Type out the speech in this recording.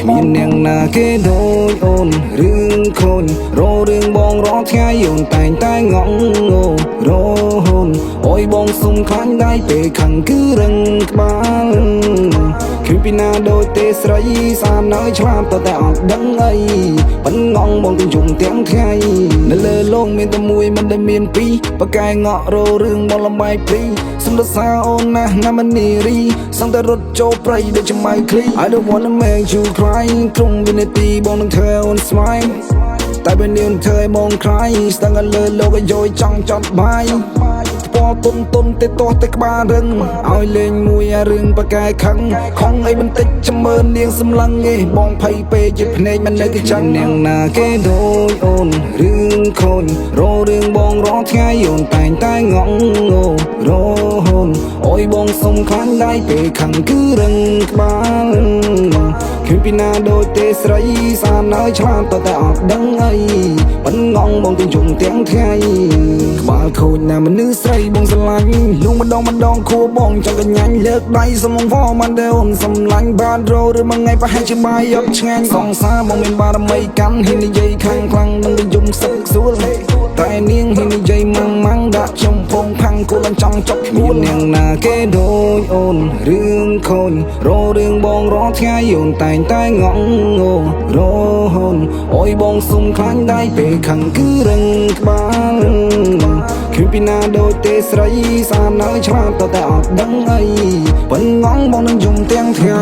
មានអ្នកណាគេដូចអូនរឿងខូនរោរឿងបងរត់ថ្ងៃអូនតែងតែងងរោហូនអូយបងសុំខ្លាញ់ដៃពេលខាងគឺរឹងក្បាលគ្មានពីណាដូចទេស្រីស្អាតនៅឆ្លាតតែអត់ដឹងអីប៉ិនងងបងទាំងជុំទាំងថ្ងៃនៅលើលោកមានតែមួយមិនដែលមានពីរបកែងក់រោរឿងបងលំបែកព្រីសុំរសាអូនណាស់ណាមនីរីសង្តែរត់ចូលព្រៃដូចចំម៉ៃគ្លី I don't wanna make you cry ក្រុមវិនាទីបងនឹងធ្វើអូន smile តែពេលនេះធ្វើឲ្យបងក្រៃស្ទឹងលើលោកឲ្យយយចង់ចត់បាយពណ៌ទុនទេទាស់តែក្បាលរឹងឲ្យលេងមួយអារឿងបកែខឹងខំអីបន្តិចចាំមើលនាងសម្លឹងឯងបងភ័យពេកជាភ្នែកមិននៅគេចាំនាងណាគេដូចអូនរឿងខូនរោរឿងបងរត់ថ្ងៃអូនតែងតែងងរោហូនអូយបងសុំខ្លាញ់ដៃពេលខឹងគឺរឹងក្បាលគ្មានពីណាដូចទេស្រីស្អាតនៅឆ្លាតតែអត់ដឹងអីប៉ិនងងបងទាំងជុំទាំងថ្ងៃក្បាលខូចណាមនុស្សស្រីបងស្រឡាញ់លងម្ដងខួរបងចង់កញ្ញាញ់លើកដៃសំងវមិនដែលអូនសំឡាញ់បានរោឬមួយថ្ងៃប្រហែលជាបាយអត់ឆ្ងាញ់សងសាបងមានបារមីកាន់ហ៊ាននិយាយខ្លាំងនឹងយំសឹកសួលតែនាងហ៊ាននិយាយម៉ាំងដាក់ខ្ញុំពងផាំងគូលចង់ចប់ខ្លួននាងណាគេដូចអូនរឿងខូនរោរឿងបងរត់ថ្ងៃអូនតែងតែងងរោហូនអូយបងសុំខ្លាញ់ដៃពេលខឹងគឺរឹងក្បាលគ្មានពីណាដូចទេស្រីស្អាតនៅឆ្លាតតែអត់ដឹងអីប៉ិនងងបងនឹងយំទាំងថ្ងៃ